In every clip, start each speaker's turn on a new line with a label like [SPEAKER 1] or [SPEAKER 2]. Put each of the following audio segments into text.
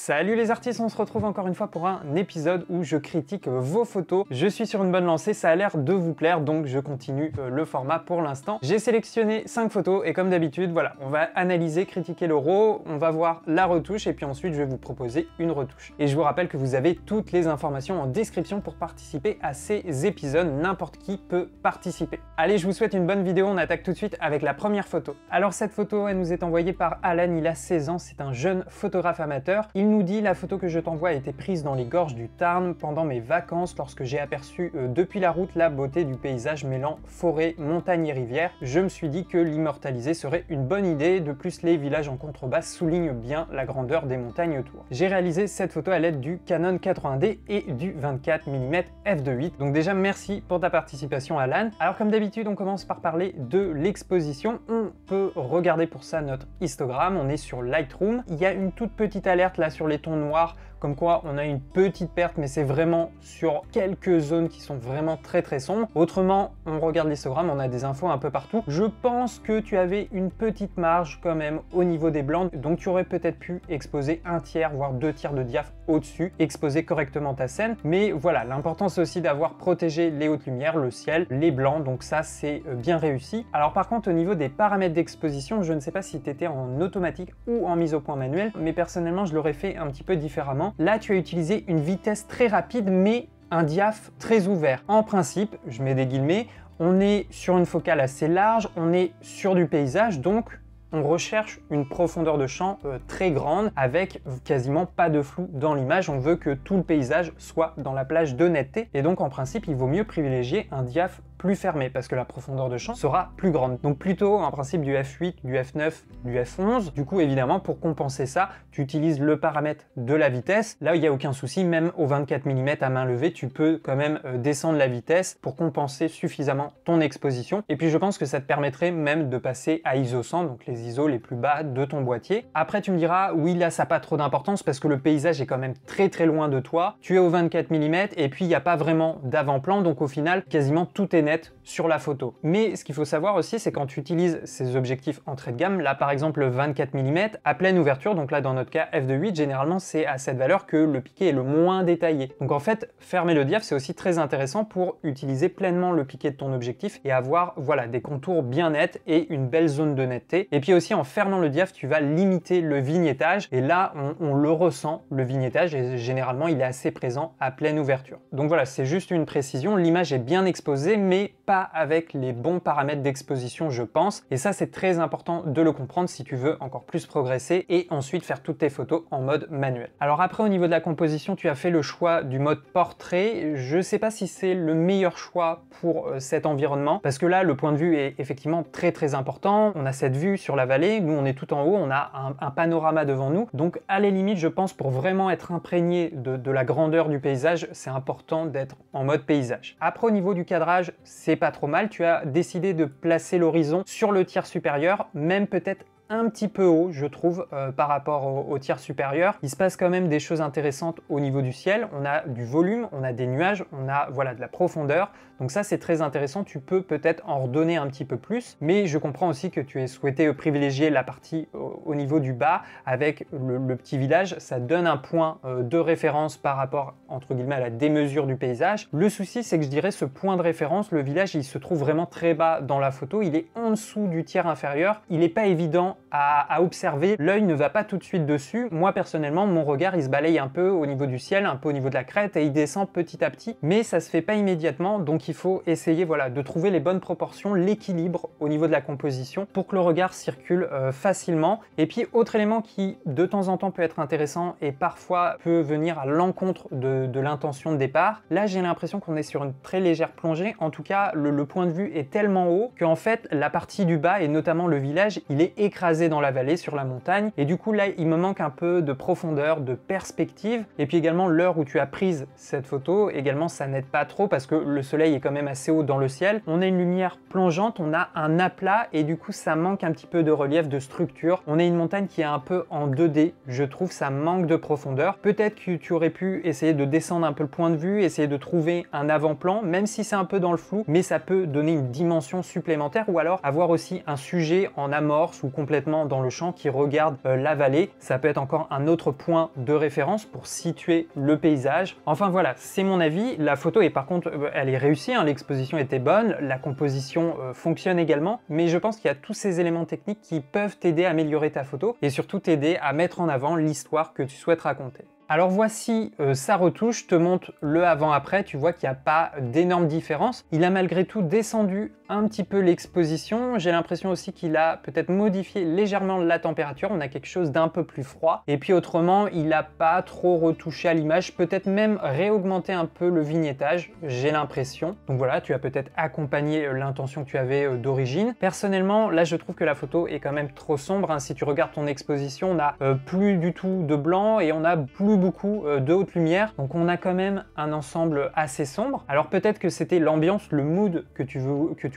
[SPEAKER 1] Salut les artistes, on se retrouve encore une fois pour un épisode où je critique vos photos. Je suis sur une bonne lancée, ça a l'air de vous plaire, donc je continue le format pour l'instant. J'ai sélectionné 5 photos et comme d'habitude, voilà, on va analyser, critiquer le RAW, on va voir la retouche et puis ensuite je vais vous proposer une retouche. Et je vous rappelle que vous avez toutes les informations en description pour participer à ces épisodes, n'importe qui peut participer. Allez, je vous souhaite une bonne vidéo, on attaque tout de suite avec la première photo. Alors cette photo, elle nous est envoyée par Alan, il a 16 ans, c'est un jeune photographe amateur. Il nous dit: la photo que je t'envoie a été prise dans les gorges du Tarn pendant mes vacances lorsque j'ai aperçu depuis la route la beauté du paysage mêlant forêt, montagne et rivière. Je me suis dit que l'immortaliser serait une bonne idée. De plus, les villages en contrebasse soulignent bien la grandeur des montagnes autour. J'ai réalisé cette photo à l'aide du Canon 80D et du 24 mm f2.8. Donc déjà, merci pour ta participation Alan. Alors comme d'habitude, on commence par parler de l'exposition. On peut regarder pour ça notre histogramme. On est sur Lightroom. Il y a une toute petite alerte là sur les tons noirs, comme quoi on a une petite perte, mais c'est vraiment sur quelques zones qui sont vraiment très sombres. Autrement, on regarde l'histogramme, on a des infos un peu partout. Je pense que tu avais une petite marge quand même au niveau des blancs, donc tu aurais peut-être pu exposer un tiers, voire 2 tiers de diaph au-dessus, exposer correctement ta scène. Mais voilà, l'important c'est aussi d'avoir protégé les hautes lumières, le ciel, les blancs, donc ça c'est bien réussi. Alors par contre, au niveau des paramètres d'exposition, je ne sais pas si tu étais en automatique ou en mise au point manuel, mais personnellement je l'aurais fait un petit peu différemment. Là, tu as utilisé une vitesse très rapide, mais un diaph très ouvert. En principe, je mets des guillemets, on est sur une focale assez large, on est sur du paysage, donc on recherche une profondeur de champ très grande avec quasiment pas de flou dans l'image. On veut que tout le paysage soit dans la plage d'honnêteté et donc en principe, il vaut mieux privilégier un diaph plus fermé parce que la profondeur de champ sera plus grande. Donc plutôt en principe du f8, du f9, du f11. Du coup, évidemment, pour compenser ça, tu utilises le paramètre de la vitesse. Là, il n'y a aucun souci, même au 24 mm à main levée, tu peux quand même descendre la vitesse pour compenser suffisamment ton exposition. Et puis je pense que ça te permettrait même de passer à ISO 100, donc les ISO les plus bas de ton boîtier. Après, tu me diras, oui, là, ça n'a pas trop d'importance parce que le paysage est quand même très loin de toi. Tu es au 24 mm et puis il n'y a pas vraiment d'avant-plan, donc au final, quasiment tout est net sur la photo. Mais ce qu'il faut savoir aussi, c'est quand tu utilises ces objectifs entrée de gamme, là par exemple le 24 mm à pleine ouverture, donc là dans notre cas f2.8, généralement c'est à cette valeur que le piqué est le moins détaillé. Donc en fait, fermer le diaph, c'est aussi très intéressant pour utiliser pleinement le piqué de ton objectif et avoir voilà des contours bien nets et une belle zone de netteté. Et puis aussi en fermant le diaph, tu vas limiter le vignettage et là on le ressent, le vignettage, et généralement il est assez présent à pleine ouverture. Donc voilà, c'est juste une précision, l'image est bien exposée mais pas avec les bons paramètres d'exposition, je pense. Et ça, c'est très important de le comprendre si tu veux encore plus progresser et ensuite faire toutes tes photos en mode manuel. Alors après, au niveau de la composition, tu as fait le choix du mode portrait. Je sais pas si c'est le meilleur choix pour cet environnement parce que là, le point de vue est effectivement très important. On a cette vue sur la vallée. Nous, on est tout en haut. On a un panorama devant nous. Donc, à la limite, je pense pour vraiment être imprégné de la grandeur du paysage, c'est important d'être en mode paysage. Après, au niveau du cadrage, c'est pas trop mal, tu as décidé de placer l'horizon sur le tiers supérieur, même peut-être un petit peu haut, je trouve, par rapport au tiers supérieur. Il se passe quand même des choses intéressantes au niveau du ciel. On a du volume, on a des nuages, on a voilà de la profondeur. Donc ça, c'est très intéressant. Tu peux peut-être en redonner un petit peu plus, mais je comprends aussi que tu aies souhaité privilégier la partie au niveau du bas avec le petit village. Ça donne un point de référence par rapport, entre guillemets, à la démesure du paysage. Le souci, c'est que je dirais ce point de référence, le village, il se trouve vraiment très bas dans la photo. Il est en dessous du tiers inférieur. Il n'est pas évident à observer, l'œil ne va pas tout de suite dessus. Moi personnellement, mon regard il se balaye un peu au niveau du ciel, un peu au niveau de la crête et il descend petit à petit, mais ça se fait pas immédiatement, donc il faut essayer voilà, de trouver les bonnes proportions, l'équilibre au niveau de la composition pour que le regard circule facilement. Et puis autre élément qui de temps en temps peut être intéressant et parfois peut venir à l'encontre de l'intention de départ, là j'ai l'impression qu'on est sur une très légère plongée, en tout cas le point de vue est tellement haut qu'en fait la partie du bas et notamment le village, il est écrasé dans la vallée, sur la montagne, et du coup là il me manque un peu de profondeur, de perspective, et puis également l'heure où tu as prise cette photo, également ça n'aide pas trop parce que le soleil est quand même assez haut dans le ciel, on a une lumière plongeante, on a un aplat, et du coup ça manque un petit peu de relief, de structure, on a une montagne qui est un peu en 2D, je trouve ça manque de profondeur. Peut-être que tu aurais pu essayer de descendre un peu le point de vue, essayer de trouver un avant-plan, même si c'est un peu dans le flou, mais ça peut donner une dimension supplémentaire, ou alors avoir aussi un sujet en amorce ou complètement complètement dans le champ, qui regarde la vallée. Ça peut être encore un autre point de référence pour situer le paysage. Enfin voilà, c'est mon avis. La photo est par contre, elle est réussie, hein, l'exposition était bonne, la composition fonctionne également, mais je pense qu'il y a tous ces éléments techniques qui peuvent t'aider à améliorer ta photo et surtout t'aider à mettre en avant l'histoire que tu souhaites raconter. Alors voici sa retouche, je te montre le avant-après, tu vois qu'il n'y a pas d'énorme différence. Il a malgré tout descendu un petit peu l'exposition, j'ai l'impression aussi qu'il a peut-être modifié légèrement la température, on a quelque chose d'un peu plus froid. Et puis autrement, il n'a pas trop retouché à l'image, peut-être même réaugmenté un peu le vignettage, j'ai l'impression. Donc voilà, tu as peut-être accompagné l'intention que tu avais d'origine. Personnellement, là je trouve que la photo est quand même trop sombre, hein. Si tu regardes ton exposition, on n'a plus du tout de blanc et on a plus beaucoup de haute lumière, donc on a quand même un ensemble assez sombre. Alors peut-être que c'était l'ambiance, le mood que tu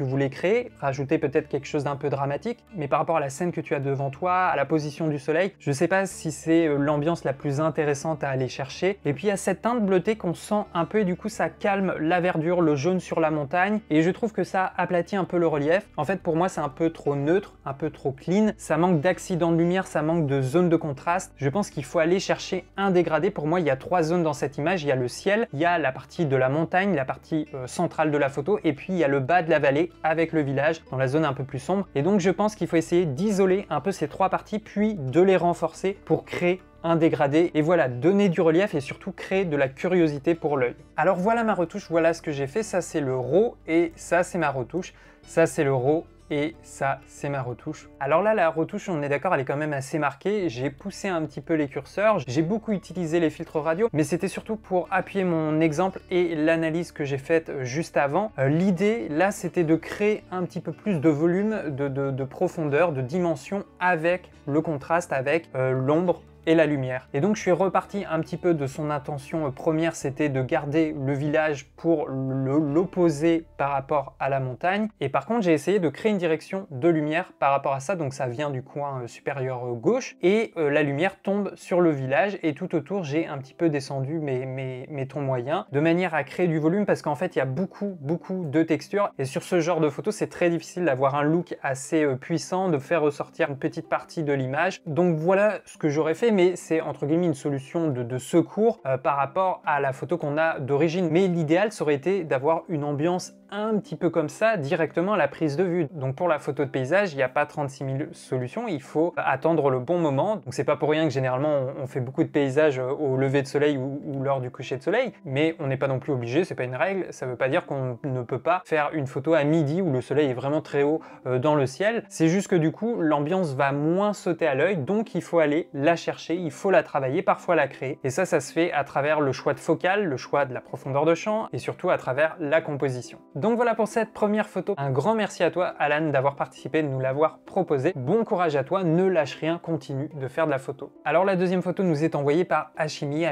[SPEAKER 1] voulais créer, rajouter peut-être quelque chose d'un peu dramatique, mais par rapport à la scène que tu as devant toi, à la position du soleil, je sais pas si c'est l'ambiance la plus intéressante à aller chercher. Et puis il y a cette teinte bleutée qu'on sent un peu et du coup ça calme la verdure, le jaune sur la montagne, et je trouve que ça aplatit un peu le relief. En fait pour moi c'est un peu trop neutre, un peu trop clean, ça manque d'accident de lumière, ça manque de zone de contraste. Je pense qu'il faut aller chercher un dégradé. Pour moi, il y a 3 zones dans cette image. Il y a le ciel, il y a la partie de la montagne, la partie centrale de la photo, et puis il y a le bas de la vallée avec le village dans la zone un peu plus sombre. Et donc je pense qu'il faut essayer d'isoler un peu ces 3 parties, puis de les renforcer pour créer un dégradé et voilà, donner du relief et surtout créer de la curiosité pour l'œil. Alors voilà ma retouche, voilà ce que j'ai fait. Ça c'est le RAW et ça c'est ma retouche. Ça c'est le RAW et ça c'est ma retouche. Alors là la retouche, on est d'accord, elle est quand même assez marquée. J'ai poussé un petit peu les curseurs, j'ai beaucoup utilisé les filtres radio, mais c'était surtout pour appuyer mon exemple et l'analyse que j'ai faite juste avant. L'idée là c'était de créer un petit peu plus de volume, de profondeur, de dimension avec le contraste, avec l'ombre et la lumière. Et donc je suis reparti un petit peu de son intention première, c'était de garder le village pour l'opposer par rapport à la montagne. Et par contre j'ai essayé de créer une direction de lumière par rapport à ça, donc ça vient du coin supérieur gauche et la lumière tombe sur le village et tout autour j'ai un petit peu descendu mes tons moyens de manière à créer du volume parce qu'en fait il y a beaucoup de textures et sur ce genre de photo c'est très difficile d'avoir un look assez puissant, de faire ressortir une petite partie de l'image. Donc voilà ce que j'aurais fait, mais c'est entre guillemets une solution de secours par rapport à la photo qu'on a d'origine. Mais l'idéal ça aurait été d'avoir une ambiance un petit peu comme ça directement à la prise de vue. Donc pour la photo de paysage, il n'y a pas 36 000 solutions, il faut attendre le bon moment. Donc c'est pas pour rien que généralement on fait beaucoup de paysages au lever de soleil ou lors du coucher de soleil, mais on n'est pas non plus obligé, c'est pas une règle, ça veut pas dire qu'on ne peut pas faire une photo à midi où le soleil est vraiment très haut dans le ciel. C'est juste que du coup l'ambiance va moins sauter à l'œil, donc il faut aller la chercher, il faut la travailler, parfois la créer. Et ça se fait à travers le choix de focale, le choix de la profondeur de champ et surtout à travers la composition. Donc voilà pour cette première photo. Un grand merci à toi Alan d'avoir participé, de nous l'avoir proposé. Bon courage à toi, ne lâche rien, continue de faire de la photo. Alors la deuxième photo nous est envoyée par Hachimai,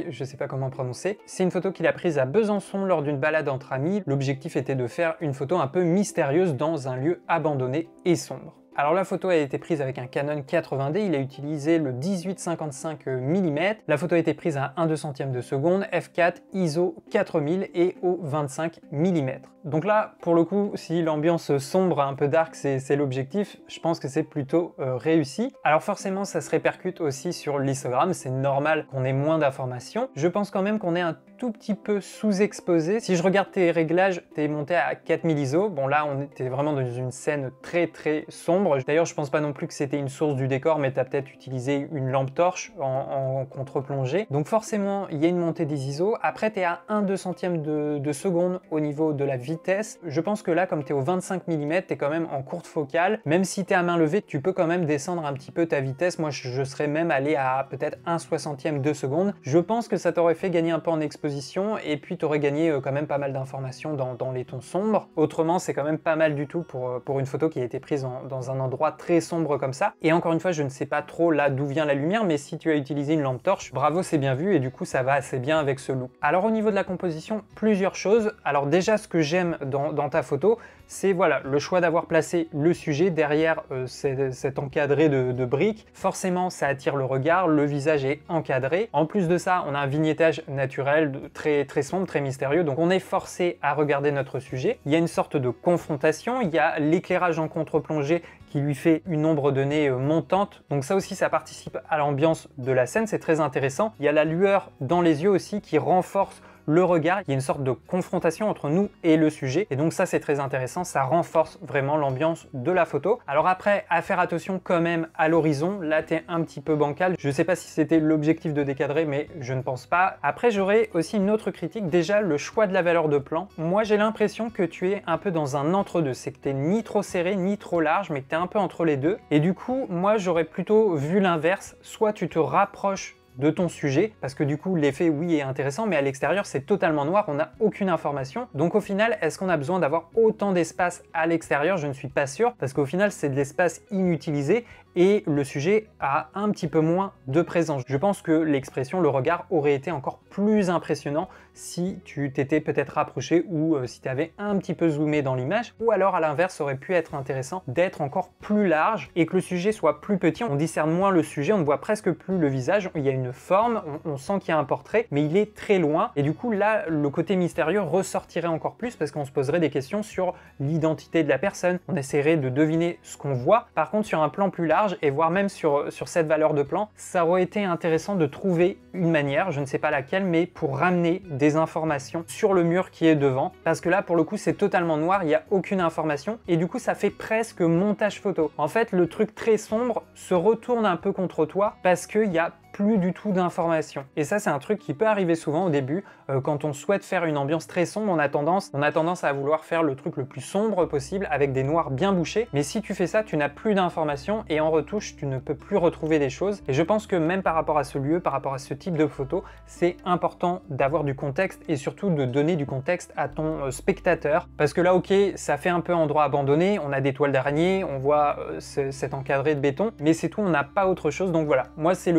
[SPEAKER 1] je sais pas comment prononcer. C'est une photo qu'il a prise à Besançon lors d'une balade entre amis. L'objectif était de faire une photo un peu mystérieuse dans un lieu abandonné et sombre. Alors la photo a été prise avec un Canon 80D, il a utilisé le 18-55 mm. La photo a été prise à 1/200 de seconde, f4, ISO 4000 et au 25 mm. Donc là, pour le coup, si l'ambiance sombre, un peu dark, c'est l'objectif, je pense que c'est plutôt réussi. Alors forcément, ça se répercute aussi sur l'histogramme, c'est normal qu'on ait moins d'informations. Je pense quand même qu'on est un tout petit peu sous-exposé. Si je regarde tes réglages, t'es monté à 4000 ISO. Bon là, on était vraiment dans une scène très sombre. D'ailleurs, je pense pas non plus que c'était une source du décor, mais tu as peut-être utilisé une lampe torche en contre-plongée. Donc forcément, il y a une montée des ISO. Après, tu es à 1/200 de seconde au niveau de la vitesse. Je pense que là, comme tu es au 25 mm, tu es quand même en courte focale. Même si tu es à main levée, tu peux quand même descendre un petit peu ta vitesse. Moi, je serais même allé à peut-être 1/60 de seconde. Je pense que ça t'aurait fait gagner un peu en exposition et puis tu aurais gagné quand même pas mal d'informations dans les tons sombres. Autrement, c'est quand même pas mal du tout pour une photo qui a été prise dans un endroit très sombre comme ça. Et encore une fois, je ne sais pas trop là d'où vient la lumière, mais si tu as utilisé une lampe torche, bravo, c'est bien vu et du coup ça va assez bien avec ce look. Alors au niveau de la composition, plusieurs choses. Alors déjà, ce que j'aime dans ta photo, c'est voilà, le choix d'avoir placé le sujet derrière cet encadré de briques. Forcément, ça attire le regard, le visage est encadré. En plus de ça, on a un vignettage naturel, très sombre, très mystérieux, donc on est forcé à regarder notre sujet. Il y a une sorte de confrontation, il y a l'éclairage en contre-plongée qui lui fait une ombre de nez montante. Donc ça aussi, ça participe à l'ambiance de la scène, c'est très intéressant. Il y a la lueur dans les yeux aussi qui renforce le regard, il y a une sorte de confrontation entre nous et le sujet, et donc ça c'est très intéressant, ça renforce vraiment l'ambiance de la photo. Alors après, à faire attention quand même à l'horizon, là t'es un petit peu bancal, je sais pas si c'était l'objectif de décadrer, mais je ne pense pas. Après j'aurais aussi une autre critique, déjà le choix de la valeur de plan. Moi j'ai l'impression que tu es un peu dans un entre-deux, c'est que t'es ni trop serré ni trop large, mais que t'es un peu entre les deux, et du coup moi j'aurais plutôt vu l'inverse, soit tu te rapproches de ton sujet, parce que du coup l'effet oui est intéressant, mais à l'extérieur c'est totalement noir, on n'a aucune information. Donc au final, est-ce qu'on a besoin d'avoir autant d'espace à l'extérieur? Je ne suis pas sûr, parce qu'au final c'est de l'espace inutilisé et le sujet a un petit peu moins de présence. Je pense que l'expression, le regard aurait été encore plus impressionnant si tu t'étais peut-être rapproché ou si tu avais un petit peu zoomé dans l'image, ou alors à l'inverse, ça aurait pu être intéressant d'être encore plus large et que le sujet soit plus petit. On discerne moins le sujet, on ne voit presque plus le visage, il y a une forme, on sent qu'il y a un portrait, mais il est très loin et du coup là, le côté mystérieux ressortirait encore plus parce qu'on se poserait des questions sur l'identité de la personne, on essaierait de deviner ce qu'on voit. Par contre, sur un plan plus large, et voire même sur cette valeur de plan, ça aurait été intéressant de trouver une manière, je ne sais pas laquelle, mais pour ramener des informations sur le mur qui est devant, parce que là pour le coup c'est totalement noir, il n'y a aucune information et du coup ça fait presque montage photo. En fait le truc très sombre se retourne un peu contre toi parce qu'il y a plus du tout d'informations. Et ça c'est un truc qui peut arriver souvent au début, quand on souhaite faire une ambiance très sombre, on a tendance à vouloir faire le truc le plus sombre possible avec des noirs bien bouchés, mais si tu fais ça, tu n'as plus d'informations et en retouche, tu ne peux plus retrouver des choses. Et je pense que même par rapport à ce lieu, par rapport à ce type de photo, c'est important d'avoir du contexte et surtout de donner du contexte à ton spectateur, parce que là ok, ça fait un peu endroit abandonné, on a des toiles d'araignée, on voit cet encadré de béton, mais c'est tout, on n'a pas autre chose. Donc voilà, moi c'est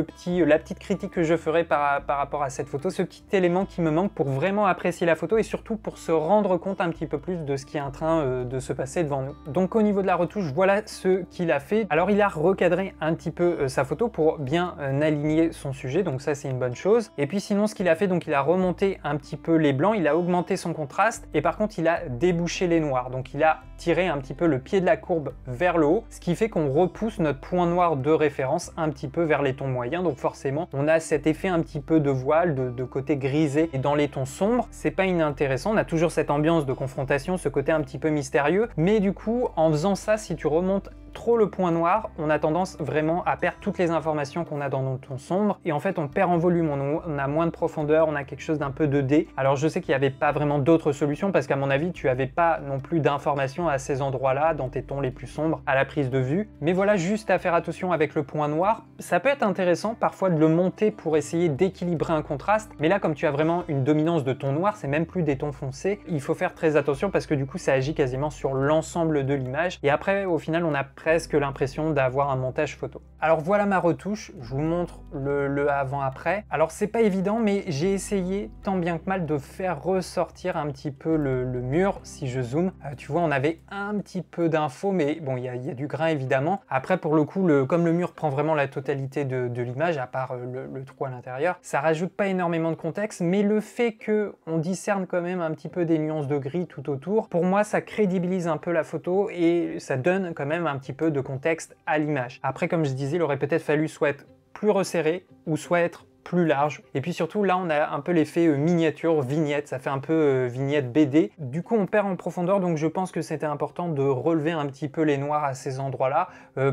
[SPEAKER 1] la petite critique que je ferai par rapport à cette photo, ce petit élément qui me manque pour vraiment apprécier la photo et surtout pour se rendre compte un petit peu plus de ce qui est en train de se passer devant nous. Donc au niveau de la retouche, voilà ce qu'il a fait. Alors il a recadré un petit peu sa photo pour bien aligner son sujet, donc ça c'est une bonne chose. Et puis sinon ce qu'il a fait, donc il a remonté un petit peu les blancs, il a augmenté son contraste et par contre il a débouché les noirs, donc il a tiré un petit peu le pied de la courbe vers le haut, ce qui fait qu'on repousse notre point noir de référence un petit peu vers les tons moyens, donc forcément on a cet effet un petit peu de voile, de côté grisé, et dans les tons sombres c'est pas inintéressant, on a toujours cette ambiance de confrontation, ce côté un petit peu mystérieux, mais du coup en faisant ça, si tu remontes trop le point noir, on a tendance vraiment à perdre toutes les informations qu'on a dans nos tons sombres et en fait on perd en volume, on a moins de profondeur, on a quelque chose d'un peu 2D. Alors je sais qu'il n'y avait pas vraiment d'autres solutions parce qu'à mon avis tu n'avais pas non plus d'informations à ces endroits-là dans tes tons les plus sombres à la prise de vue. Mais voilà, juste à faire attention avec le point noir, ça peut être intéressant parfois de le monter pour essayer d'équilibrer un contraste, mais là comme tu as vraiment une dominance de ton noir, c'est même plus des tons foncés, il faut faire très attention parce que du coup ça agit quasiment sur l'ensemble de l'image et après au final on a presque l'impression d'avoir un montage photo. Alors voilà ma retouche, je vous montre le avant-après. Alors c'est pas évident, mais j'ai essayé tant bien que mal de faire ressortir un petit peu le mur. Si je zoome, tu vois on avait un petit peu d'infos, mais bon il y a du grain évidemment. Après pour le coup, comme le mur prend vraiment la totalité de l'image, à part le trou à l'intérieur, ça rajoute pas énormément de contexte, mais le fait que on discerne quand même un petit peu des nuances de gris tout autour, pour moi ça crédibilise un peu la photo et ça donne quand même un petit peu de contexte à l'image. Après comme je disais, il aurait peut-être fallu soit être plus resserré ou soit être plus large. Et puis surtout là on a un peu l'effet miniature, vignette, ça fait un peu vignette BD. Du coup on perd en profondeur, donc je pense que c'était important de relever un petit peu les noirs à ces endroits-là.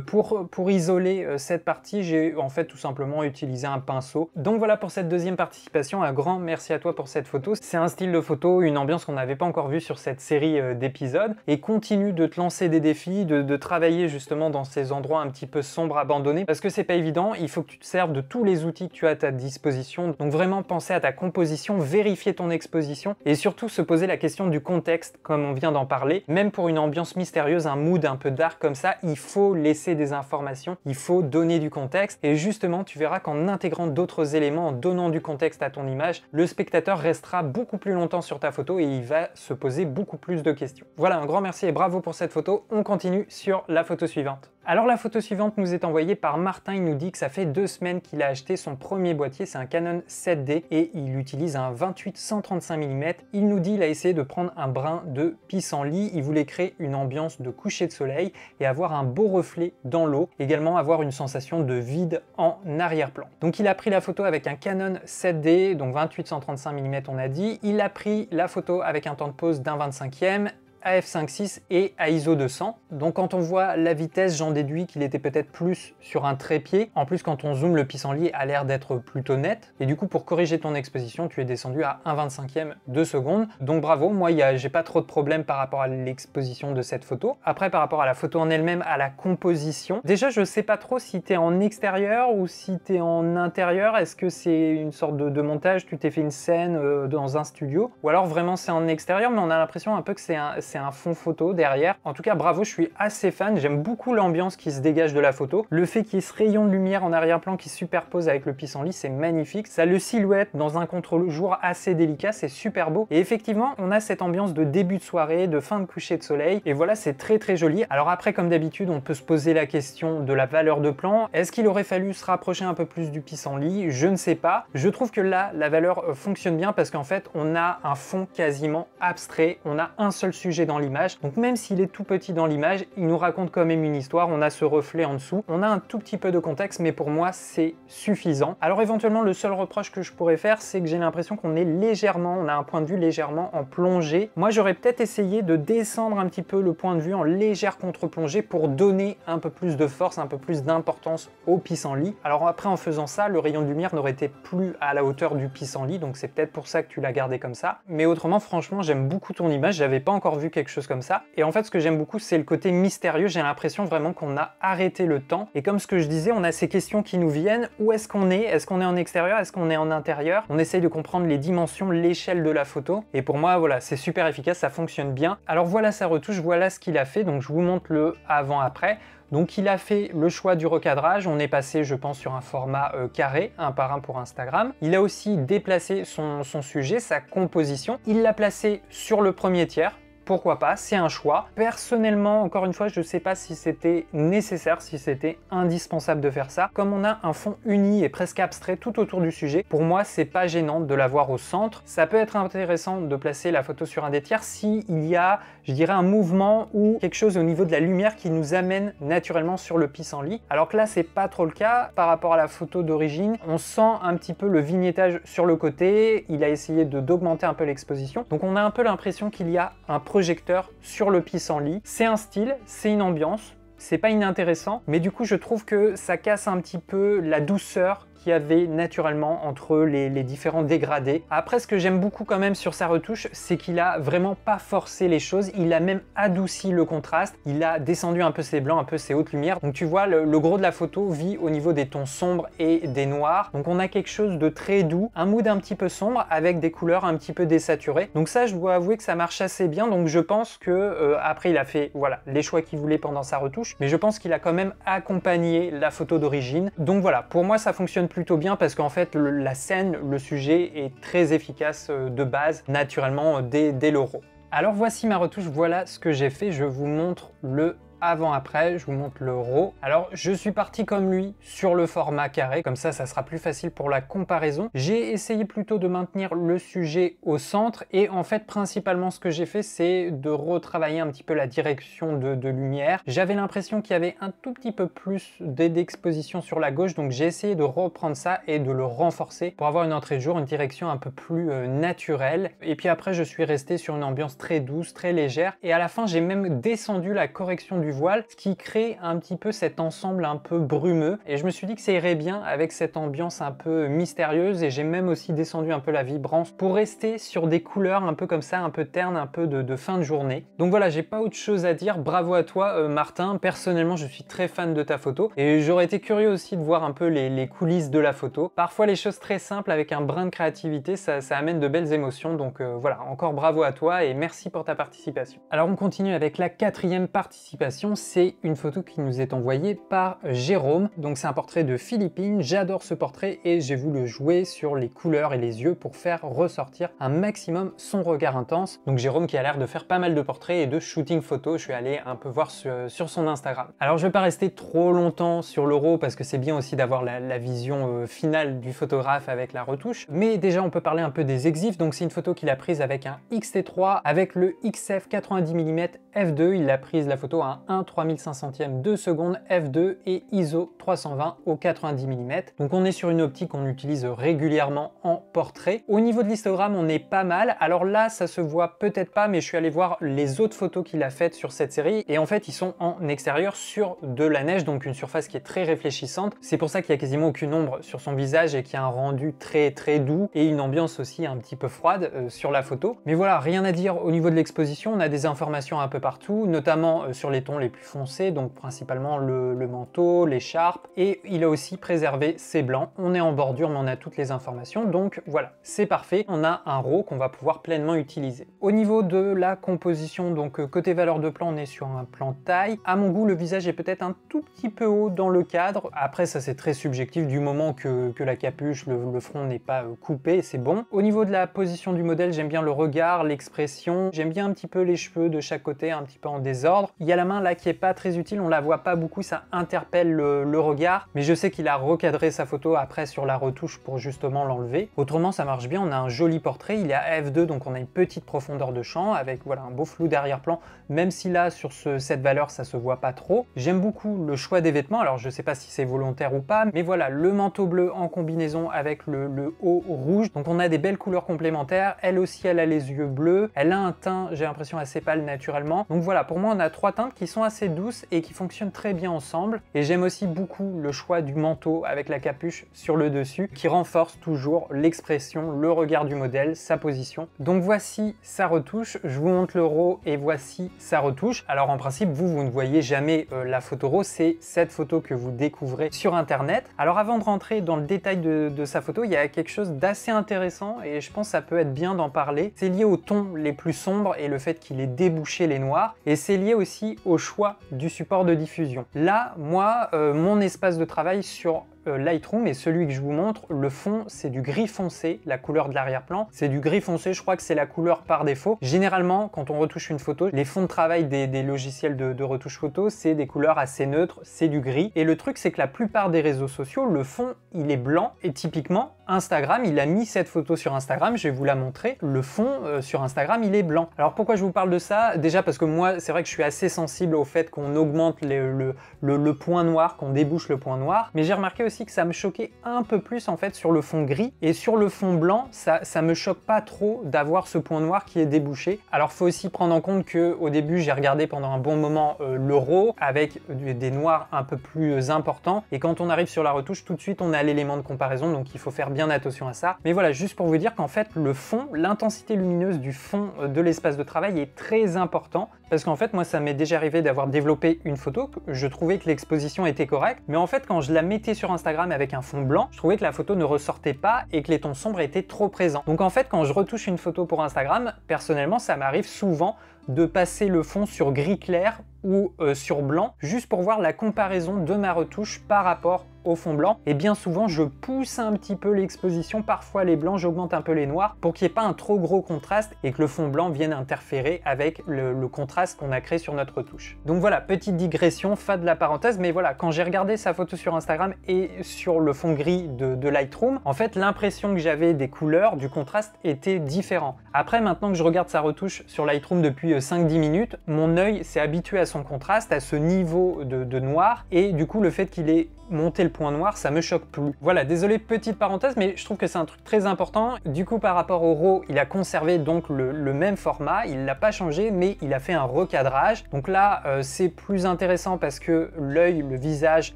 [SPEAKER 1] Pour isoler cette partie, j'ai en fait tout simplement utilisé un pinceau. Donc voilà pour cette deuxième participation, un grand merci à toi pour cette photo. C'est un style de photo, une ambiance qu'on n'avait pas encore vue sur cette série d'épisodes, et continue de te lancer des défis, de travailler justement dans ces endroits un petit peu sombres, abandonnés, parce que c'est pas évident, il faut que tu te serves de tous les outils que tu as à ta disposition. Donc vraiment penser à ta composition, vérifier ton exposition et surtout se poser la question du contexte comme on vient d'en parler. Même pour une ambiance mystérieuse, un mood un peu dark comme ça, il faut laisser des informations, il faut donner du contexte et justement tu verras qu'en intégrant d'autres éléments, en donnant du contexte à ton image, le spectateur restera beaucoup plus longtemps sur ta photo et il va se poser beaucoup plus de questions. Voilà, un grand merci et bravo pour cette photo. On continue sur la photo suivante. Alors la photo suivante nous est envoyée par Martin, il nous dit que ça fait 2 semaines qu'il a acheté son premier boîtier, c'est un Canon 7D et il utilise un 28-135 mm. Il nous dit qu'il a essayé de prendre un brin de pissenlit, il voulait créer une ambiance de coucher de soleil et avoir un beau reflet dans l'eau, également avoir une sensation de vide en arrière-plan. Donc il a pris la photo avec un Canon 7D, donc 28-135 mm on a dit, il a pris la photo avec un temps de pause d'un 25e, à f5.6 et à ISO 200. Donc quand on voit la vitesse, j'en déduis qu'il était peut-être plus sur un trépied. En plus, quand on zoome, le pissenlit a l'air d'être plutôt net. Et du coup, pour corriger ton exposition, tu es descendu à 1/25e de seconde. Donc bravo, moi, j'ai pas trop de problème par rapport à l'exposition de cette photo. Après, par rapport à la photo en elle-même, à la composition, déjà, je sais pas trop si tu es en extérieur ou si tu es en intérieur. Est-ce que c'est une sorte de montage, tu t'es fait une scène dans un studio? Ou alors vraiment c'est en extérieur, mais on a l'impression un peu que c'est un fond photo derrière. En tout cas, bravo, je suis assez fan. J'aime beaucoup l'ambiance qui se dégage de la photo. Le fait qu'il y ait ce rayon de lumière en arrière-plan qui se superpose avec le pissenlit, c'est magnifique. Ça le silhouette dans un contre-jour assez délicat, c'est super beau. Et effectivement, on a cette ambiance de début de soirée, de fin de coucher de soleil. Et voilà, c'est très très joli. Alors après, comme d'habitude, on peut se poser la question de la valeur de plan. Est-ce qu'il aurait fallu se rapprocher un peu plus du pissenlit? Je ne sais pas. Je trouve que là, la valeur fonctionne bien parce qu'en fait, on a un fond quasiment abstrait. On a un seul sujet dans l'image. Donc même s'il est tout petit dans l'image, il nous raconte quand même une histoire. On a ce reflet en dessous. On a un tout petit peu de contexte, mais pour moi, c'est suffisant. Alors éventuellement, le seul reproche que je pourrais faire, c'est que j'ai l'impression qu'on est légèrement, on a un point de vue légèrement en plongée. Moi, j'aurais peut-être essayé de descendre un petit peu le point de vue en légère contre-plongée pour donner un peu plus de force, un peu plus d'importance au pissenlit. Alors après, en faisant ça, le rayon de lumière n'aurait été plus à la hauteur du pissenlit, donc c'est peut-être pour ça que tu l'as gardé comme ça. Mais autrement, franchement, j'aime beaucoup ton image. J'avais pas encore vu quelque chose comme ça. Et en fait, ce que j'aime beaucoup, c'est le côté mystérieux. J'ai l'impression vraiment qu'on a arrêté le temps. Et comme ce que je disais, on a ces questions qui nous viennent. Où est-ce qu'on est? Est-ce qu'on est en extérieur? Est-ce qu'on est en intérieur? On essaye de comprendre les dimensions, l'échelle de la photo. Et pour moi, voilà, c'est super efficace, ça fonctionne bien. Alors voilà sa retouche, voilà ce qu'il a fait. Donc je vous montre le avant-après. Donc il a fait le choix du recadrage, on est passé je pense sur un format carré, 1 par 1 pour Instagram. Il a aussi déplacé son sujet, sa composition. Il l'a placé sur le premier tiers. Pourquoi pas, c'est un choix. Personnellement, encore une fois, je ne sais pas si c'était nécessaire, si c'était indispensable de faire ça. Comme on a un fond uni et presque abstrait tout autour du sujet, pour moi, c'est pas gênant de l'avoir au centre. Ça peut être intéressant de placer la photo sur un des tiers s'il y a, je dirais, un mouvement ou quelque chose au niveau de la lumière qui nous amène naturellement sur le pissenlit. Alors que là, c'est pas trop le cas par rapport à la photo d'origine. On sent un petit peu le vignettage sur le côté. Il a essayé d'augmenter un peu l'exposition. Donc on a un peu l'impression qu'il y a un projecteur sur le pissenlit. C'est un style, c'est une ambiance, c'est pas inintéressant, mais du coup je trouve que ça casse un petit peu la douceur qu'il y avait naturellement entre les différents dégradés. Après, ce que j'aime beaucoup quand même sur sa retouche, c'est qu'il a vraiment pas forcé les choses, il a même adouci le contraste, il a descendu un peu ses blancs, un peu ses hautes lumières. Donc tu vois, le gros de la photo vit au niveau des tons sombres et des noirs. Donc on a quelque chose de très doux, un mood un petit peu sombre avec des couleurs un petit peu désaturées. Donc ça, je dois avouer que ça marche assez bien. Donc je pense que après il a fait voilà les choix qu'il voulait pendant sa retouche, mais je pense qu'il a quand même accompagné la photo d'origine. Donc voilà, pour moi ça fonctionne plutôt bien parce qu'en fait la scène, le sujet est très efficace de base, naturellement dès le RAW. Alors voici ma retouche, voilà ce que j'ai fait, je vous montre le avant-après, je vous montre le RAW. Alors je suis parti comme lui sur le format carré, comme ça sera plus facile pour la comparaison. J'ai essayé plutôt de maintenir le sujet au centre et en fait principalement ce que j'ai fait c'est de retravailler un petit peu la direction de lumière. J'avais l'impression qu'il y avait un tout petit peu plus d'exposition sur la gauche, donc j'ai essayé de reprendre ça et de le renforcer pour avoir une entrée de jour, une direction un peu plus naturelle. Et puis après je suis resté sur une ambiance très douce, très légère et à la fin j'ai même descendu la correction du voile, ce qui crée un petit peu cet ensemble un peu brumeux et je me suis dit que ça irait bien avec cette ambiance un peu mystérieuse et j'ai même aussi descendu un peu la vibrance pour rester sur des couleurs un peu comme ça, un peu ternes, un peu de fin de journée. Donc voilà, j'ai pas autre chose à dire, bravo à toi Martin, personnellement je suis très fan de ta photo et j'aurais été curieux aussi de voir un peu les coulisses de la photo. Parfois les choses très simples avec un brin de créativité, ça amène de belles émotions, donc voilà, encore bravo à toi et merci pour ta participation. Alors on continue avec la 4e participation. inspiration, c'est une photo qui nous est envoyée par Jérôme. Donc c'est un portrait de Philippine, j'adore ce portrait et j'ai voulu jouer sur les couleurs et les yeux pour faire ressortir un maximum son regard intense. Donc Jérôme qui a l'air de faire pas mal de portraits et de shooting photo, je suis allé un peu voir sur son Instagram. Alors je vais pas rester trop longtemps sur le RAW parce que c'est bien aussi d'avoir la vision finale du photographe avec la retouche, mais déjà on peut parler un peu des exifs. Donc c'est une photo qu'il a prise avec un X-T3 avec le XF 90 mm f2, il a prise la photo à 1/3500e de seconde f2 et ISO 320 au 90 mm. Donc on est sur une optique qu'on utilise régulièrement en portrait. Au niveau de l'histogramme, on est pas mal. Alors là, ça se voit peut-être pas, mais je suis allé voir les autres photos qu'il a faites sur cette série et en fait, ils sont en extérieur sur de la neige, donc une surface qui est très réfléchissante. C'est pour ça qu'il y a quasiment aucune ombre sur son visage et qu'il y a un rendu très doux et une ambiance aussi un petit peu froide sur la photo. Mais voilà, rien à dire au niveau de l'exposition. On a des informations un peu partout, notamment sur les tons les plus foncés, donc principalement le manteau, l'écharpe, et il a aussi préservé ses blancs. On est en bordure, mais on a toutes les informations, donc voilà, c'est parfait. On a un RAW qu'on va pouvoir pleinement utiliser. Au niveau de la composition, donc côté valeur de plan, on est sur un plan taille. À mon goût, le visage est peut-être un tout petit peu haut dans le cadre. Après, ça c'est très subjectif, du moment que la capuche, le front n'est pas coupé, c'est bon. Au niveau de la position du modèle, j'aime bien le regard, l'expression, j'aime bien un petit peu les cheveux de chaque côté, un petit peu en désordre. Il y a la main là qui est pas très utile, on la voit pas beaucoup, ça interpelle le regard, mais je sais qu'il a recadré sa photo après sur la retouche pour justement l'enlever. Autrement, ça marche bien, on a un joli portrait, il est à f2, donc on a une petite profondeur de champ avec voilà un beau flou d'arrière-plan, même si là sur cette valeur ça se voit pas trop. J'aime beaucoup le choix des vêtements, alors je sais pas si c'est volontaire ou pas, mais voilà, le manteau bleu en combinaison avec le haut rouge, donc on a des belles couleurs complémentaires. Elle aussi, elle a les yeux bleus, elle a un teint, j'ai l'impression, assez pâle naturellement. Donc voilà, pour moi on a trois teintes qui sont assez douces et qui fonctionnent très bien ensemble. Et j'aime aussi beaucoup le choix du manteau avec la capuche sur le dessus qui renforce toujours l'expression, le regard du modèle, sa position. Donc voici sa retouche, je vous montre le RAW et voici sa retouche. Alors en principe, vous ne voyez jamais la photo RAW, c'est cette photo que vous découvrez sur internet. Alors avant de rentrer dans le détail de sa photo, il y a quelque chose d'assez intéressant et je pense que ça peut être bien d'en parler. C'est lié aux tons les plus sombres et le fait qu'il ait débouché les noirs, et c'est lié aussi au choix du support de diffusion. Là, moi, mon espace de travail sur Lightroom et celui que je vous montre, le fond c'est du gris foncé, la couleur de l'arrière-plan c'est du gris foncé, je crois que c'est la couleur par défaut. Généralement quand on retouche une photo, les fonds de travail des logiciels de retouche photo c'est des couleurs assez neutres, c'est du gris, et le truc c'est que la plupart des réseaux sociaux, le fond il est blanc, et typiquement Instagram, il a mis cette photo sur Instagram, je vais vous la montrer, le fond sur Instagram il est blanc. Alors pourquoi je vous parle de ça? Déjà parce que moi c'est vrai que je suis assez sensible au fait qu'on augmente le point noir, qu'on débouche le point noir, mais j'ai remarqué aussi que ça me choquait un peu plus en fait sur le fond gris, et sur le fond blanc ça me choque pas trop d'avoir ce point noir qui est débouché. Alors faut aussi prendre en compte que au début j'ai regardé pendant un bon moment le RAW avec des noirs un peu plus importants, et quand on arrive sur la retouche tout de suite on a l'élément de comparaison, donc il faut faire bien attention à ça. Mais voilà, juste pour vous dire qu'en fait le fond, l'intensité lumineuse du fond de l'espace de travail est très important, parce qu'en fait moi ça m'est déjà arrivé d'avoir développé une photo, je trouvais que l'exposition était correcte, mais en fait quand je la mettais sur Instagram avec un fond blanc, je trouvais que la photo ne ressortait pas et que les tons sombres étaient trop présents. Donc en fait quand je retouche une photo pour Instagram, personnellement ça m'arrive souvent de passer le fond sur gris clair ou sur blanc, juste pour voir la comparaison de ma retouche par rapport au fond blanc. Et bien souvent je pousse un petit peu l'exposition, parfois les blancs, j'augmente un peu les noirs pour qu'il n'y ait pas un trop gros contraste et que le fond blanc vienne interférer avec le contraste qu'on a créé sur notre retouche. Donc voilà, petite digression, fin de la parenthèse, mais voilà, quand j'ai regardé sa photo sur Instagram et sur le fond gris de Lightroom, en fait l'impression que j'avais des couleurs, du contraste était différent. Après, maintenant que je regarde sa retouche sur Lightroom depuis 5-10 minutes, mon œil s'est habitué à son contraste, à ce niveau de noir, et du coup le fait qu'il ait monté le point noir, ça me choque plus. Voilà, désolé, petite parenthèse, mais je trouve que c'est un truc très important. Du coup, par rapport au RAW, il a conservé donc le même format, il l'a pas changé, mais il a fait un recadrage. Donc là, c'est plus intéressant parce que l'œil, le visage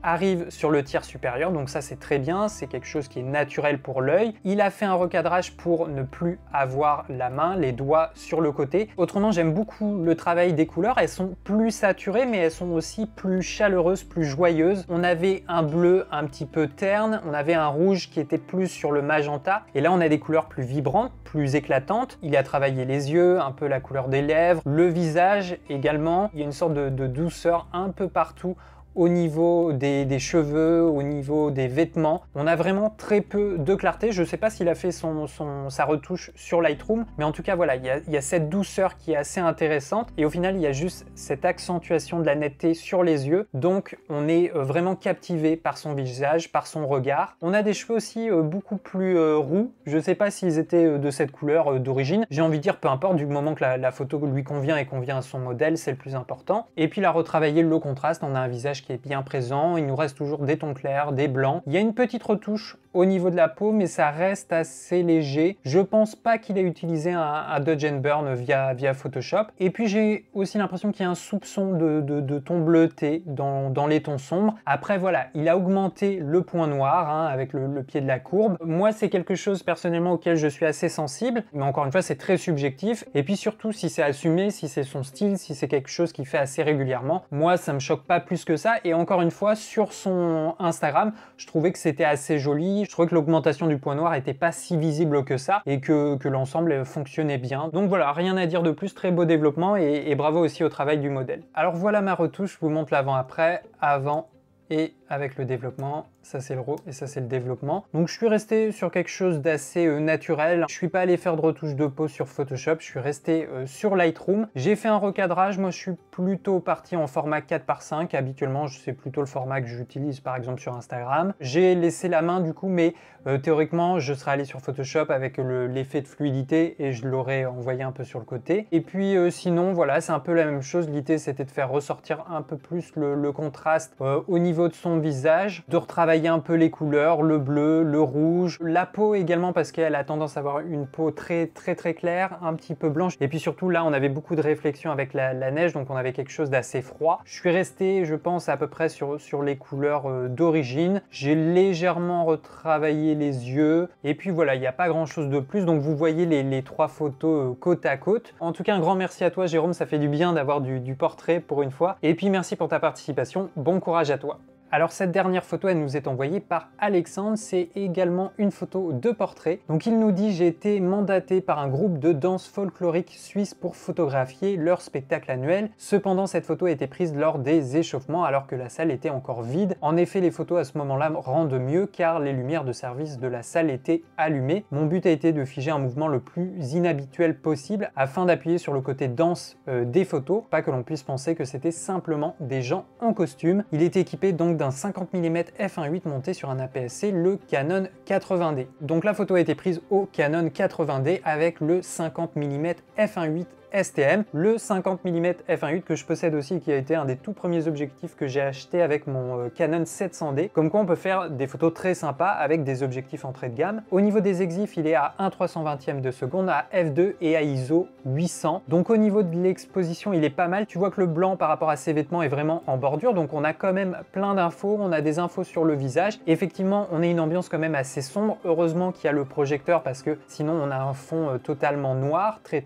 [SPEAKER 1] arrive sur le tiers supérieur, donc ça c'est très bien, c'est quelque chose qui est naturel pour l'œil. Il a fait un recadrage pour ne plus avoir la main, les doigts sur le côté. Autrement, j'aime beaucoup le travail des couleurs, elles sont plus saturées, mais elles sont aussi plus chaleureuses, plus joyeuses. On avait un un bleu un petit peu terne, on avait un rouge qui était plus sur le magenta, et là on a des couleurs plus vibrantes, plus éclatantes. Il a travaillé les yeux, un peu la couleur des lèvres, le visage également. Il y a une sorte de douceur un peu partout au niveau des cheveux, au niveau des vêtements. On a vraiment très peu de clarté. Je ne sais pas s'il a fait sa retouche sur Lightroom, mais en tout cas, voilà, il y a cette douceur qui est assez intéressante. Et au final, il y a juste cette accentuation de la netteté sur les yeux. Donc, on est vraiment captivé par son visage, par son regard. On a des cheveux aussi beaucoup plus roux. Je ne sais pas s'ils étaient de cette couleur d'origine. J'ai envie de dire, peu importe, du moment que la photo lui convient et convient à son modèle, c'est le plus important. Et puis, il a retravaillé le contraste. On a un visage qui est bien présent, il nous reste toujours des tons clairs, des blancs. Il y a une petite retouche au niveau de la peau, mais ça reste assez léger. Je pense pas qu'il ait utilisé un Dodge and Burn via Photoshop. Et puis j'ai aussi l'impression qu'il y a un soupçon de ton bleuté dans les tons sombres. Après voilà, il a augmenté le point noir hein, avec le pied de la courbe. Moi c'est quelque chose personnellement auquel je suis assez sensible, mais encore une fois c'est très subjectif. Et puis surtout si c'est assumé, si c'est son style, si c'est quelque chose qu'il fait assez régulièrement, moi ça me choque pas plus que ça. Et encore une fois sur son Instagram, je trouvais que c'était assez joli. Je trouvais que l'augmentation du point noir n'était pas si visible que ça et que l'ensemble fonctionnait bien. Donc voilà, rien à dire de plus, très beau développement et bravo aussi au travail du modèle. Alors voilà ma retouche, je vous montre l'avant-après, avant et avec le développement. Ça c'est le RAW et ça c'est le développement. Donc je suis resté sur quelque chose d'assez naturel. Je suis pas allé faire de retouche de peau sur Photoshop, je suis resté sur Lightroom. J'ai fait un recadrage, moi je suis plutôt parti en format 4:5. Habituellement c'est plutôt le format que j'utilise par exemple sur Instagram. J'ai laissé la main du coup, mais théoriquement je serais allé sur Photoshop avec l'effet de fluidité et je l'aurais envoyé un peu sur le côté. Et puis sinon voilà, c'est un peu la même chose. L'idée c'était de faire ressortir un peu plus le contraste au niveau de son visage, de retravailler un peu les couleurs, le bleu, le rouge, la peau également parce qu'elle a tendance à avoir une peau très claire, un petit peu blanche. Et puis surtout là on avait beaucoup de réflexion avec la neige, donc on avait quelque chose d'assez froid. Je suis resté je pense à peu près sur les couleurs d'origine. J'ai légèrement retravaillé les yeux et puis voilà, il n'y a pas grand chose de plus. Donc vous voyez les trois photos côte à côte. En tout cas un grand merci à toi Jérôme, ça fait du bien d'avoir du portrait pour une fois. Et puis merci pour ta participation, bon courage à toi. Alors cette dernière photo, elle nous est envoyée par Alexandre, c'est également une photo de portrait. Donc il nous dit « J'ai été mandaté par un groupe de danse folklorique suisse pour photographier leur spectacle annuel. Cependant, cette photo a été prise lors des échauffements alors que la salle était encore vide. En effet, les photos à ce moment-là rendent mieux car les lumières de service de la salle étaient allumées. Mon but a été de figer un mouvement le plus inhabituel possible afin d'appuyer sur le côté danse des photos, pas que l'on puisse penser que c'était simplement des gens en costume. Il est équipé donc d'un 50 mm f1.8 monté sur un APS-C, le Canon 80D. Donc la photo a été prise au Canon 80D avec le 50 mm f1.8 STM, le 50 mm f1.8 que je possède aussi, qui a été un des tout premiers objectifs que j'ai acheté avec mon Canon 700D. Comme quoi on peut faire des photos très sympas avec des objectifs entrée de gamme. Au niveau des exifs, il est à 1/320e de seconde, à f2 et à ISO 800. Donc au niveau de l'exposition, il est pas mal. Tu vois que le blanc par rapport à ses vêtements est vraiment en bordure, donc on a quand même plein d'infos. On a des infos sur le visage. Effectivement, on a une ambiance quand même assez sombre. Heureusement qu'il y a le projecteur parce que sinon on a un fond totalement noir, très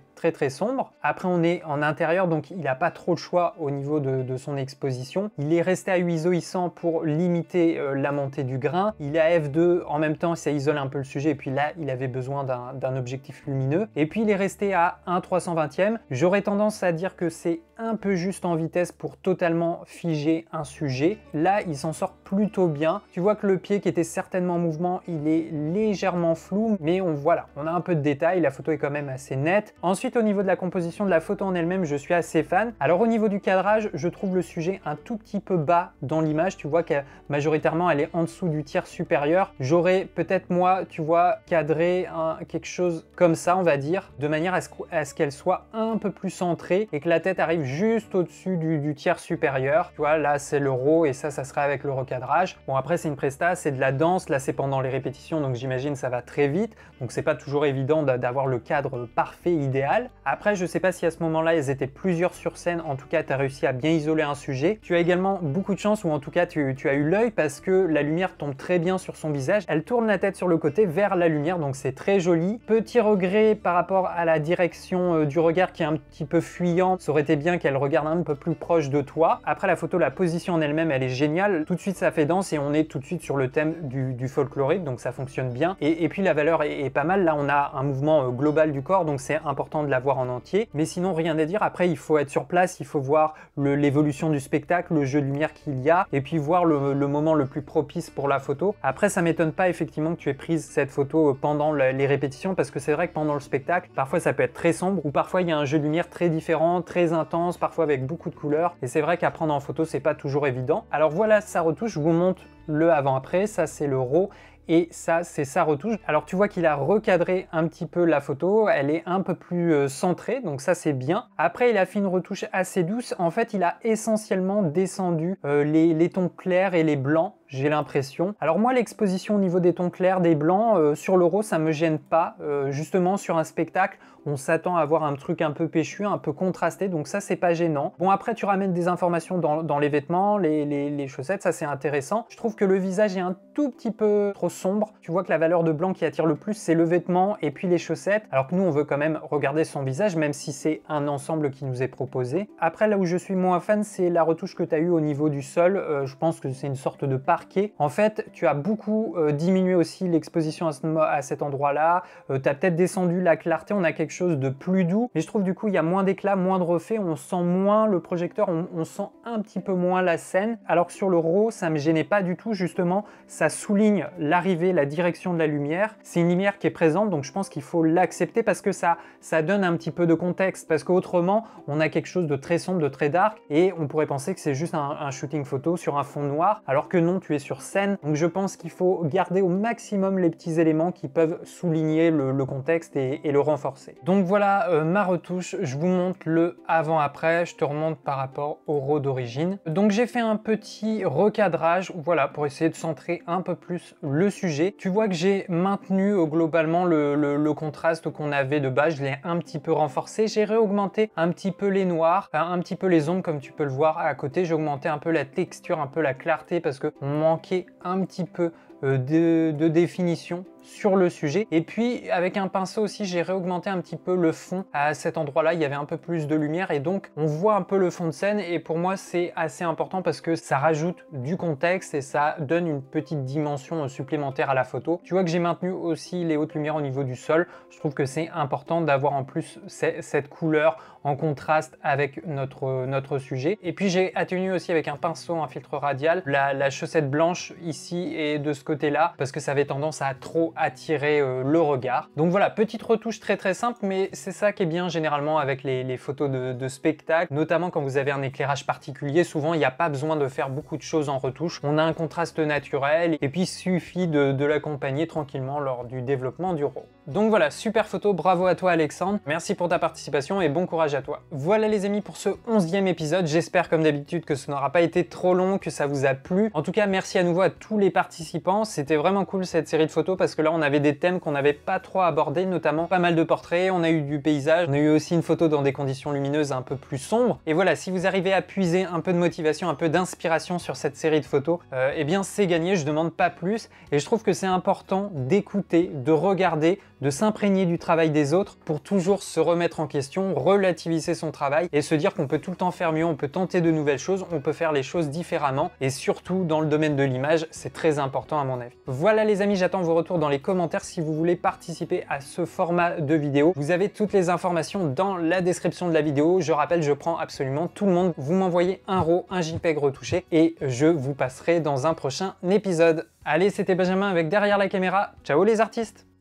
[SPEAKER 1] sombre. Après on est en intérieur, donc il n'a pas trop le choix au niveau de son exposition. Il est resté à ISO 800 pour limiter la montée du grain. Il est à f2 en même temps, ça isole un peu le sujet, et puis là il avait besoin d'un objectif lumineux. Et puis il est resté à 1/320e. J'aurais tendance à dire que c'est un peu juste en vitesse pour totalement figer un sujet. Là il s'en sort plutôt bien. Tu vois que le pied qui était certainement en mouvement, il est légèrement flou, mais voilà, on a un peu de détails, la photo est quand même assez nette. Ensuite au niveau de la composition de la photo en elle-même, je suis assez fan. Alors au niveau du cadrage, je trouve le sujet un tout petit peu bas dans l'image. Tu vois que majoritairement elle est en dessous du tiers supérieur. J'aurais peut-être moi, tu vois, cadré quelque chose comme ça, on va dire, de manière à ce qu'elle soit un peu plus centrée et que la tête arrive juste au-dessus du tiers supérieur. Tu vois, là c'est le RAW et ça serait avec le recadrage. Bon après c'est une presta, c'est de la danse, là c'est pendant les répétitions, donc j'imagine ça va très vite. Donc c'est pas toujours évident d'avoir le cadre parfait, idéal. Après je sais pas si à ce moment-là elles étaient plusieurs sur scène, en tout cas tu as réussi à bien isoler un sujet. Tu as également beaucoup de chance, ou en tout cas tu as eu l'œil, parce que la lumière tombe très bien sur son visage. Elle tourne la tête sur le côté vers la lumière, donc c'est très joli. Petit regret par rapport à la direction du regard qui est un petit peu fuyant, ça aurait été bien qu'elle regarde un peu plus proche de toi. Après la photo, la position en elle-même elle est géniale. génial. Tout de suite ça fait danse et on est tout de suite sur le thème du folklorique, donc ça fonctionne bien. Et puis la valeur est pas mal. Là on a un mouvement global du corps, donc c'est important de la voir en entier. Mais sinon rien à dire. Après il faut être sur place, il faut voir l'évolution du spectacle, le jeu de lumière qu'il y a, et puis voir le moment le plus propice pour la photo. Après ça m'étonne pas effectivement que tu aies prise cette photo pendant les répétitions, parce que c'est vrai que pendant le spectacle, parfois ça peut être très sombre, ou parfois il y a un jeu de lumière très différent, très intense, parfois avec beaucoup de couleurs, et c'est vrai qu'à prendre en photo c'est pas toujours évident. Alors voilà sa retouche, je vous montre le avant-après, ça c'est le RAW, et ça c'est sa retouche. Alors tu vois qu'il a recadré un petit peu la photo, elle est un peu plus centrée, donc ça c'est bien. Après il a fait une retouche assez douce, en fait il a essentiellement descendu les tons clairs et les blancs, j'ai l'impression. Alors moi l'exposition au niveau des tons clairs, des blancs, sur le RAW ça me gêne pas, justement sur un spectacle on s'attend à avoir un truc un peu péchu, un peu contrasté, donc ça c'est pas gênant. Bon après tu ramènes des informations dans les vêtements, les chaussettes, ça c'est intéressant. Je trouve que le visage est un tout petit peu trop sombre, tu vois que la valeur de blanc qui attire le plus c'est le vêtement et puis les chaussettes, alors que nous on veut quand même regarder son visage même si c'est un ensemble qui nous est proposé. Après là où je suis moins fan c'est la retouche que tu as eu au niveau du sol, je pense que c'est une sorte de parquet. En fait tu as beaucoup diminué aussi l'exposition à cet endroit là, tu as peut-être descendu la clarté, on a quelque chose de plus doux, mais je trouve du coup il y a moins d'éclat, moins de refait, on sent moins le projecteur, on sent un petit peu moins la scène, alors que sur le RAW ça me gênait pas du tout, justement ça souligne l'arrivée, la direction de la lumière, c'est une lumière qui est présente donc je pense qu'il faut l'accepter parce que ça donne un petit peu de contexte, parce qu'autrement on a quelque chose de très sombre, de très dark et on pourrait penser que c'est juste un shooting photo sur un fond noir, alors que non, tu es sur scène, donc je pense qu'il faut garder au maximum les petits éléments qui peuvent souligner le contexte et le renforcer. Donc voilà ma retouche, je vous montre le avant-après, je te remonte par rapport au RAW d'origine. Donc j'ai fait un petit recadrage, voilà, pour essayer de centrer un peu plus le sujet. Tu vois que j'ai maintenu globalement le contraste qu'on avait de base, je l'ai un petit peu renforcé, j'ai réaugmenté un petit peu les noirs, un petit peu les ombres comme tu peux le voir à côté, j'ai augmenté un peu la texture, un peu la clarté parce que on manquait un petit peu de définition sur le sujet. Et puis avec un pinceau aussi j'ai réaugmenté un petit peu le fond. À cet endroit là il y avait un peu plus de lumière et donc on voit un peu le fond de scène, et pour moi c'est assez important parce que ça rajoute du contexte et ça donne une petite dimension supplémentaire à la photo. Tu vois que j'ai maintenu aussi les hautes lumières au niveau du sol, je trouve que c'est important d'avoir en plus cette couleur en contraste avec notre sujet. Et puis j'ai atténué aussi avec un pinceau, un filtre radial, la chaussette blanche ici et de ce côté là parce que ça avait tendance à trop attirer le regard. Donc voilà, petite retouche très simple, mais c'est ça qui est bien généralement avec les photos de spectacle, notamment quand vous avez un éclairage particulier. Souvent il n'y a pas besoin de faire beaucoup de choses en retouche, on a un contraste naturel et puis il suffit de l'accompagner tranquillement lors du développement du RAW. Donc voilà, super photo, bravo à toi Alexandre, merci pour ta participation et bon courage à toi. Voilà les amis pour ce 11e épisode, j'espère comme d'habitude que ce n'aura pas été trop long, que ça vous a plu. En tout cas merci à nouveau à tous les participants, c'était vraiment cool cette série de photos parce que là on avait des thèmes qu'on n'avait pas trop abordés, notamment pas mal de portraits, on a eu du paysage, on a eu aussi une photo dans des conditions lumineuses un peu plus sombres. Et voilà, si vous arrivez à puiser un peu de motivation, un peu d'inspiration sur cette série de photos, eh bien c'est gagné, je demande pas plus. Et je trouve que c'est important d'écouter, de regarder, de s'imprégner du travail des autres pour toujours se remettre en question, relativiser son travail et se dire qu'on peut tout le temps faire mieux, on peut tenter de nouvelles choses, on peut faire les choses différemment, et surtout dans le domaine de l'image, c'est très important à mon avis. Voilà les amis, j'attends vos retours dans les commentaires si vous voulez participer à ce format de vidéo. Vous avez toutes les informations dans la description de la vidéo. Je rappelle, je prends absolument tout le monde. Vous m'envoyez un RAW, un JPEG retouché et je vous passerai dans un prochain épisode. Allez, c'était Benjamin avec Derrière la caméra. Ciao les artistes!